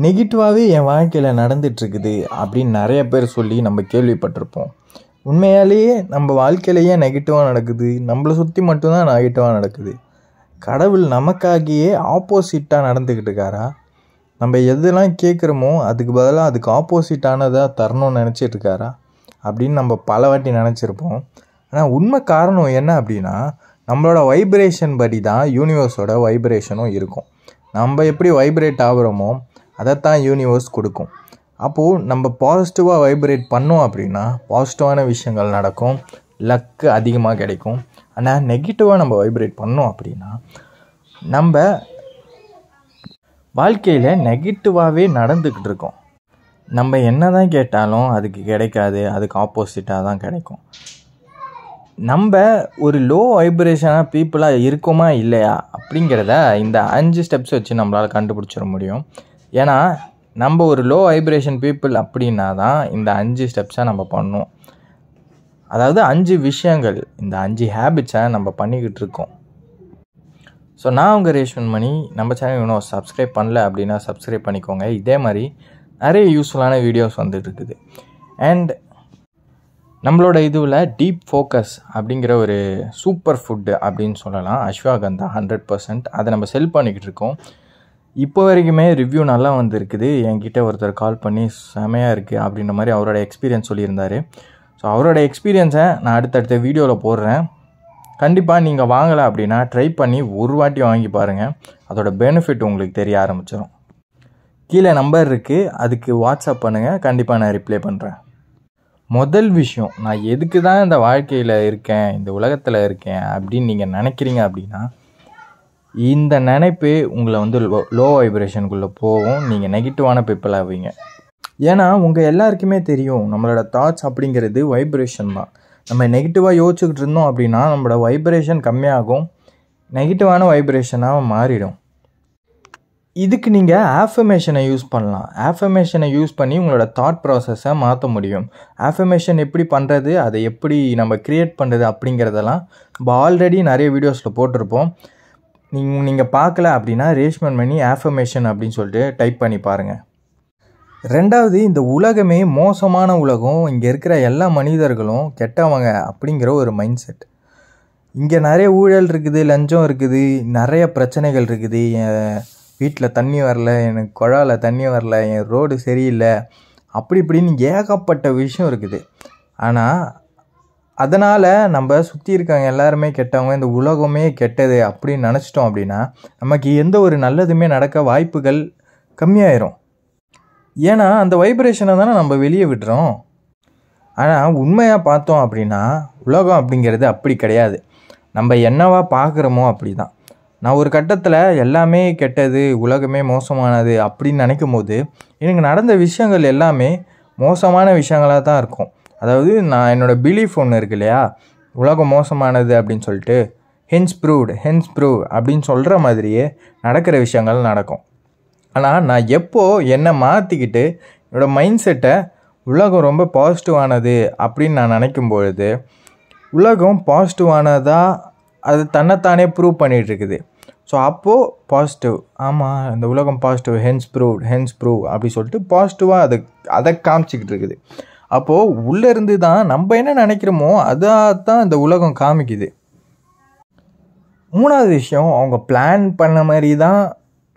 நெகட்டிவாகவே என் வாழ்க்கையில் நடந்துகிட்ருக்குது அப்படின்னு நிறைய பேர் சொல்லி நம்ம கேள்விப்பட்டிருப்போம். உண்மையாலேயே நம்ம வாழ்க்கையிலேயே நெகட்டிவாக நடக்குது, நம்மளை சுற்றி மட்டும்தான் நெகட்டிவாக நடக்குது. கடவுள் நமக்காகியே ஆப்போசிட்டாக நடந்துக்கிட்டு இருக்காரா? நம்ம எதெல்லாம் கேட்குறோமோ அதுக்கு பதிலாக அதுக்கு ஆப்போசிட்டானதாக தரணும்னு நினச்சிட்டு இருக்காரா அப்படின்னு நம்ம பல வாட்டி நினச்சிருப்போம். ஆனால் உண்மை காரணம் என்ன அப்படின்னா, நம்மளோட வைப்ரேஷன் படி தான் யூனிவர்ஸோட வைப்ரேஷனும் இருக்கும். நம்ம எப்படி வைப்ரேட் ஆகுறோமோ அதைத்தான் யூனிவர்ஸ் கொடுக்கும். அப்போது நம்ம பாசிட்டிவாக வைப்ரேட் பண்ணோம் அப்படின்னா பாசிட்டிவான விஷயங்கள் நடக்கும், லக்கு அதிகமாக கிடைக்கும். ஆனால் நெகட்டிவாக நம்ம வைப்ரேட் பண்ணோம் அப்படின்னா நம்ம வாழ்க்கையில் நெகட்டிவாகவே நடந்துக்கிட்டு இருக்கோம். நம்ம என்ன தான் கேட்டாலும் அதுக்கு கிடைக்காது, அதுக்கு ஆப்போசிட்டாக தான் கிடைக்கும். நம்ம ஒரு லோ வைப்ரேஷனாக பீப்புளாக இருக்கோமா இல்லையா அப்படிங்கிறத இந்த 5 ஸ்டெப்ஸ் வச்சு நம்மளால் கண்டுபிடிச்சிட முடியும். ஏன்னா நம்ம ஒரு லோ வைப்ரேஷன் பீப்புள் அப்படின்னா தான் இந்த 5 ஸ்டெப்ஸை நம்ம பண்ணோம். அதாவது 5 விஷயங்கள், இந்த 5 ஹேபிட்ஸை நம்ம பண்ணிக்கிட்டு இருக்கோம். ஸோ நான் உங்கள் ரேஷ்மன் மணி. நம்ம சேனல் இன்னும் சப்ஸ்கிரைப் பண்ணல அப்படின்னா சப்ஸ்கிரைப் பண்ணிக்கோங்க. இதே மாதிரி நிறைய யூஸ்ஃபுல்லான வீடியோஸ் வந்துட்டு இருக்குது. அண்ட் நம்மளோட இதுவில் டீப் ஃபோக்கஸ் அப்படிங்கிற ஒரு சூப்பர் ஃபுட்டு அப்படின்னு சொல்லலாம், அஸ்வாகந்தா 100%. அதை நம்ம செல் பண்ணிக்கிட்டு இருக்கோம். இப்போ வரைக்குமே ரிவ்யூ நல்லா வந்துருக்குது. என்கிட்ட ஒருத்தர் கால் பண்ணி செமையாக இருக்குது அப்படின்ற மாதிரி அவரோட எக்ஸ்பீரியன்ஸ் சொல்லியிருந்தார். ஸோ அவரோட எக்ஸ்பீரியன்ஸை நான் அடுத்தடுத்த வீடியோவில் போடுறேன். கண்டிப்பாக நீங்கள் வாங்கலை அப்படின்னா ட்ரை பண்ணி ஒரு வாட்டி வாங்கி பாருங்கள். அதோட பெனிஃபிட் உங்களுக்கு தெரிய ஆரம்பிச்சிடும். கீழே நம்பர் இருக்குது, அதுக்கு வாட்ஸ்அப் பண்ணுங்கள், கண்டிப்பாக நான் ரிப்ளை பண்ணுறேன். முதல் விஷயம், நான் எதுக்கு தான் இந்த வாழ்க்கையில் இருக்கேன், இந்த உலகத்தில் இருக்கேன் அப்படின்னு நீங்கள் நினைக்கிறீங்க அப்படின்னா இந்த நினைப்பே உங்களை வந்து லோ வைப்ரேஷனுக்குள்ளே போகும். நீங்கள் நெகட்டிவான பீப்புள் ஆவீங்க. ஏன்னா உங்கள் எல்லாருக்குமே தெரியும் நம்மளோட தாட்ஸ் அப்படிங்கிறது வைப்ரேஷன் தான். நம்ம நெகட்டிவாக யோசிச்சுக்கிட்டு இருந்தோம் அப்படின்னா நம்மளோட வைப்ரேஷன் கம்மியாகும், நெகட்டிவான வைப்ரேஷனாக மாறிடும். இதுக்கு நீங்கள் ஆஃபர்மேஷனை யூஸ் பண்ணலாம். ஆஃபர்மேஷனை யூஸ் பண்ணி உங்களோட தாட் ப்ராசஸை மாற்ற முடியும். ஆஃபர்மேஷன் எப்படி பண்ணுறது, அதை எப்படி நம்ம க்ரியேட் பண்ணுறது அப்படிங்கிறதெல்லாம் நம்ம ஆல்ரெடி நிறைய வீடியோஸில் போட்டிருப்போம். நீங்கள் பார்க்கல அப்படின்னா ரேஷ்மன் மணி ஆஃபர்மேஷன் அப்படின்னு சொல்லிட்டு டைப் பண்ணி பாருங்கள். ரெண்டாவது, இந்த உலகமே மோசமான உலகம், இங்கே இருக்கிற எல்லா மனிதர்களும் கெட்டவங்க அப்படிங்கிற ஒரு மைண்ட் செட். இங்கே நிறைய ஊழல் இருக்குது, லஞ்சம் இருக்குது, நிறைய பிரச்சனைகள் இருக்குது. என் வீட்டில் தண்ணி வரல, எனக்கு குழாயில் தண்ணி வரல, என் ரோடு சரியில்லை, அப்படி இப்படின்னு ஏகப்பட்ட விஷயம் இருக்குது. ஆனால் அதனால் நம்ம சுற்றி இருக்காங்க எல்லாருமே கெட்டவங்க, இந்த உலகமே கெட்டது அப்படின்னு நினச்சிட்டோம் அப்படின்னா நமக்கு எந்த ஒரு நல்லதுமே நடக்க வாய்ப்புகள் கம்மியாயிரும். ஏன்னா அந்த வைப்ரேஷனை தானே நம்ம வெளியே விடுறோம். ஆனால் உண்மையாக பார்த்தோம் அப்படின்னா உலகம் அப்படிங்கிறது அப்படி கிடையாது. நம்ம என்னவா பார்க்குறோமோ அப்படி தான். நான் ஒரு கட்டத்தில் எல்லாமே கெட்டது, உலகமே மோசமானது அப்படின்னு நினைக்கும் போது எனக்கு நடந்த விஷயங்கள் எல்லாமே மோசமான விஷயங்களாக தான் இருக்கும். அதாவது நான் என்னோடய பிலீஃப் ஒன்று இருக்கு இல்லையா, உலகம் மோசமானது அப்படின்னு சொல்லிட்டு ஹென்ஸ் ப்ரூவ் அப்படின்னு சொல்கிற மாதிரியே நடக்கிற விஷயங்கள் நடக்கும். ஆனால் நான் எப்போது என்னை மாற்றிக்கிட்டு என்னோடய மைண்ட் செட்டை உலகம் ரொம்ப பாசிட்டிவானது அப்படின்னு நான் நினைக்கும் பொழுது உலகம் பாசிட்டிவானதாக அது தன்னைத்தானே ப்ரூவ் பண்ணிகிட்ருக்குது. ஸோ அப்போது பாசிட்டிவ், ஆமாம் இந்த உலகம் பாசிட்டிவ், ஹென்ஸ் ப்ரூவ் அப்படி சொல்லிட்டு பாசிட்டிவாக அதை காமிச்சிக்கிட்டு இருக்குது. அப்போது உள்ளேருந்து தான் நம்ம என்ன நினைக்கிறோமோ அதான் இந்த உலகம் காமிக்குது. மூணாவது விஷயம், அவங்க பிளான் பண்ண மாதிரி தான்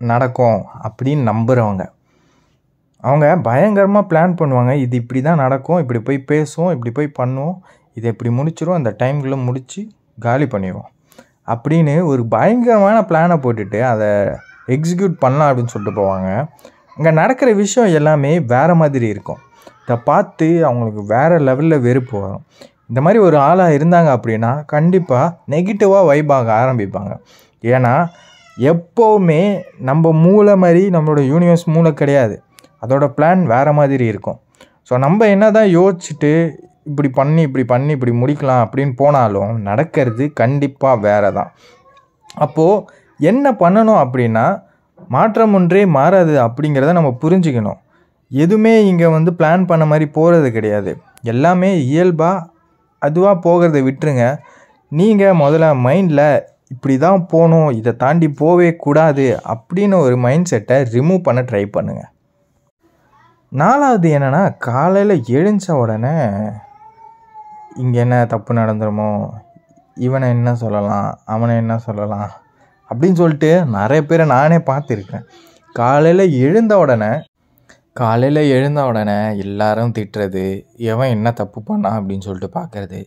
நடக்கும் அப்படின்னு நம்புகிறவங்க. அவங்க பயங்கரமாக பிளான் பண்ணுவாங்க, இது இப்படி தான் நடக்கும், இப்படி போய் பேசுவோம், இப்படி போய் பண்ணுவோம், இதை இப்படி முடிச்சிடும், அந்த டைம்குள்ளே முடித்து காலி பண்ணிடுவோம் அப்படின்னு ஒரு பயங்கரமான பிளானை போட்டுட்டு அதை எக்ஸிக்யூட் பண்ணலாம் அப்படின்னு சொல்லிட்டு போவாங்க. அங்கே நடக்கிற விஷயம் எல்லாமே வேறு மாதிரி இருக்கும். இதை பார்த்து அவங்களுக்கு வேறு லெவலில் வெறுப்பு வரும். இந்த மாதிரி ஒரு ஆளாக இருந்தாங்க அப்படின்னா கண்டிப்பாக நெகட்டிவாக வைபாக ஆரம்பிப்பாங்க. ஏன்னா எப்போவுமே நம்ம மூளை மாதிரி நம்மளோட யூனிவர்ஸ் மூளை கிடையாது, அதோட பிளான் வேறு மாதிரி இருக்கும். ஸோ நம்ம என்ன தான் யோசிச்சுட்டு இப்படி பண்ணி முடிக்கலாம் அப்படின்னு போனாலும் நடக்கிறது கண்டிப்பாக வேறு தான். அப்போது என்ன பண்ணணும் அப்படின்னா மாற்றம் ஒன்றே மாறாது அப்படிங்கிறத நம்ம புரிஞ்சுக்கணும். எதுவுமே இங்கே வந்து பிளான் பண்ண மாதிரி போகிறது கிடையாது, எல்லாமே இயல்பாக அதுவாக போகிறத விட்டுருங்க. நீங்கள் முதல்ல மைண்டில் இப்படி தான் போகணும், இதை தாண்டி போவே கூடாது அப்படின்னு ஒரு மைண்ட் செட்டை ரிமூவ் பண்ண ட்ரை பண்ணுங்கள். 4வது என்னென்னா, காலையில் எழுந்த உடனே இங்கே என்ன தப்பு நடந்துருமோ, இவனை என்ன சொல்லலாம், அவனை என்ன சொல்லலாம் அப்படின்னு சொல்லிட்டு நிறைய பேரை நானே பார்த்துருக்கேன். காலையில் எழுந்த உடனே எல்லாரும் திட்டுறது, எவன் என்ன தப்பு பண்ணான் அப்படின்னு சொல்லிட்டு பார்க்குறது,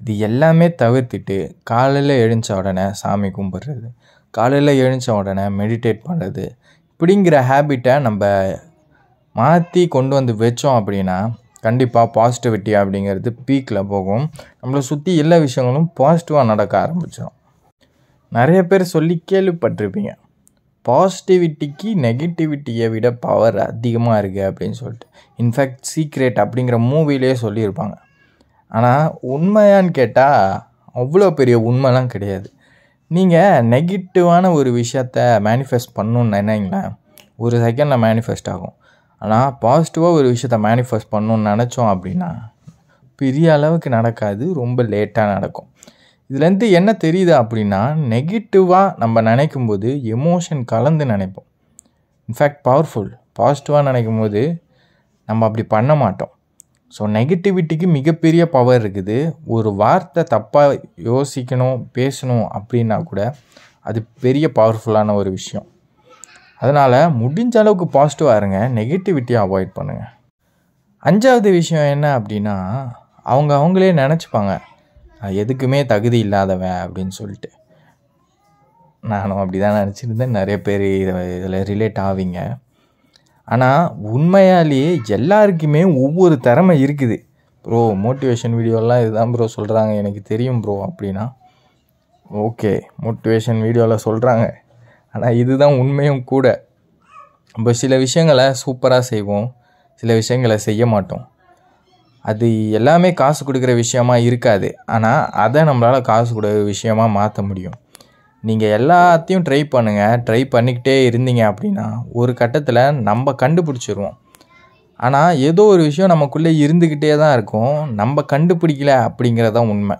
இது எல்லாமே தவிர்த்துட்டு காலையில் எழுந்த உடனே சாமி கும்பிட்றது, காலையில் எழுந்த உடனே மெடிடேட் பண்ணுறது, இப்படிங்கிற ஹேபிட்டை நம்ம மாற்றி கொண்டு வந்து வச்சோம் அப்படின்னா கண்டிப்பாக பாசிட்டிவிட்டி அப்படிங்கிறது பீக்கில் போகும். நம்மளை சுற்றி எல்லா விஷயங்களும் பாசிட்டிவாக நடக்க ஆரம்பிச்சிடும். நிறைய பேர் சொல்லி கேள்விப்பட்டிருப்பீங்க, பாசிட்டிவிட்டிக்கு நெகட்டிவிட்டியை விட பவர் அதிகமாக இருக்குது அப்படின்னு சொல்லிட்டு. இன்ஃபேக்ட் சீக்ரெட் அப்படிங்கிற மூவிலே சொல்லியிருப்பாங்க. ஆனால் உண்மையான்னு கேட்டால் அவ்வளோ பெரிய உண்மைலாம் கிடையாது. நீங்கள் நெகட்டிவான ஒரு விஷயத்த மேனிஃபெஸ்ட் பண்ணணுன்னு நினைங்களேன், ஒரு செகண்டில் மேனிஃபெஸ்ட் ஆகும். ஆனால் பாசிட்டிவாக ஒரு விஷயத்த மேனிஃபெஸ்ட் பண்ணணுன்னு நினச்சோம் அப்படின்னா பெரிய அளவுக்கு நடக்காது, ரொம்ப லேட்டாக நடக்கும். இதுலேருந்து என்ன தெரியுது அப்படின்னா, நெகட்டிவாக நம்ம நினைக்கும் போது எமோஷன் கலந்து நினைப்போம். In fact powerful. பாசிட்டிவாக நினைக்கும் போது நம்ம அப்படி பண்ண மாட்டோம். ஸோ நெகட்டிவிட்டிக்கு மிகப்பெரிய பவர் இருக்குது. ஒரு வார்த்தை தப்பாக யோசிக்கணும், பேசணும் அப்படின்னா கூட அது பெரிய பவர்ஃபுல்லான ஒரு விஷயம். அதனால் முடிஞ்ச அளவுக்கு பாசிட்டிவாக இருங்க, நெகட்டிவிட்டியை அவாய்ட் பண்ணுங்கள். 5வது விஷயம் என்ன அப்படின்னா, அவங்களே நினச்சிப்பாங்க எதுக்குமே தகுதி இல்லாதவன் அப்படின்னு சொல்லிட்டு. நானும் அப்படி தான் நினச்சிருந்தேன். நிறைய பேர் இதில் ரிலேட் ஆவீங்க. ஆனால் உண்மையாலேயே எல்லாருக்குமே ஒவ்வொரு திறமை இருக்குது. ப்ரோ மோட்டிவேஷன் வீடியோலாம் இதுதான் ப்ரோ சொல்கிறாங்க, எனக்கு தெரியும் ப்ரோ அப்படின்னா ஓகே, மோட்டிவேஷன் வீடியோவில் சொல்கிறாங்க, ஆனால் இதுதான் உண்மையும் கூட. நம்ம சில விஷயங்களை சூப்பராக செய்வோம், சில விஷயங்களை செய்ய மாட்டோம். அது எல்லாமே காசு கொடுக்குற விஷயமா இருக்காது, ஆனால் அதை நம்மளால் காசு கொடுக்குற விஷயமா மாற்ற முடியும். நீங்கள் எல்லாத்தையும் ட்ரை பண்ணுங்கள், ட்ரை பண்ணிக்கிட்டே இருந்தீங்க அப்படின்னா ஒரு கட்டத்தில் நம்ம கண்டுபிடிச்சிருவோம். ஆனால் ஏதோ ஒரு விஷயம் நமக்குள்ளே இருந்துக்கிட்டே தான் இருக்கும், நம்ம கண்டுபிடிக்கல அப்படிங்கிறதான் உண்மை.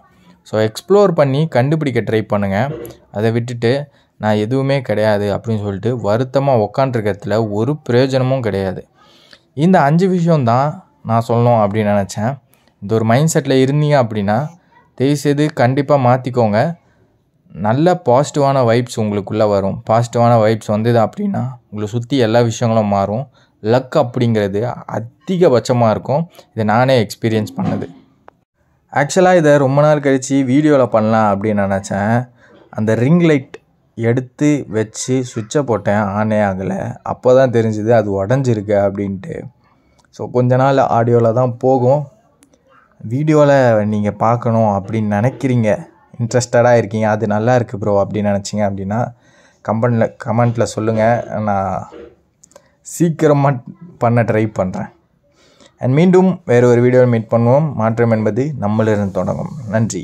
ஸோ எக்ஸ்ப்ளோர் பண்ணி கண்டுபிடிக்க ட்ரை பண்ணுங்கள். அதை விட்டுட்டு நான் எதுவுமே கிடையாது அப்படின்னு சொல்லிட்டு வருத்தமாக உக்காண்டிருக்கிறதுல ஒரு பிரயோஜனமும் கிடையாது. இந்த 5 விஷயம்தான் நான் சொல்லணும் அப்படின்னு நினச்சேன். இந்த ஒரு மைண்ட் செட்டில் இருந்தீங்க அப்படின்னா தயவுசெய்து கண்டிப்பாக மாற்றிக்கோங்க. நல்ல பாசிட்டிவான வைப்ஸ் உங்களுக்குள்ளே வரும். பாசிட்டிவான வைப்ஸ் வந்தது அப்படின்னா உங்களை சுற்றி எல்லா விஷயங்களும் மாறும். லக் அப்படிங்கிறது அதிகபட்சமாக இருக்கும். இதை நானே எக்ஸ்பீரியன்ஸ் பண்ணது. ஆக்சுவலாக இதை ரொம்ப நாள் கழித்து வீடியோவில் பண்ணலாம் அப்படின்னு நினச்சேன். அந்த ரிங் லைட் எடுத்து வச்சு சுவிட்சை போட்டேன், ஆனே ஆகலை. அப்போ தான் தெரிஞ்சுது அது உடஞ்சிருக்கு அப்படின்ட்டு. ஸோ கொஞ்ச நாள் ஆடியோவில் தான் போகும். வீடியோவில் நீங்கள் பார்க்கணும் அப்படின்னு நினைக்கிறீங்க, இன்ட்ரெஸ்டடாக இருக்கீங்க, அது நல்லா இருக்குது ப்ரோ அப்படின்னு நினச்சிங்க அப்படின்னா கமெண்ட்டில் சொல்லுங்கள். நான் சீக்கிரமாக பண்ண ட்ரை பண்ணுறேன். அண்ட் மீண்டும் வேறு ஒரு வீடியோவில் மீட் பண்ணுவோம். மாற்றம் என்பது நம்மளிருந்து தொடங்கும். நன்றி.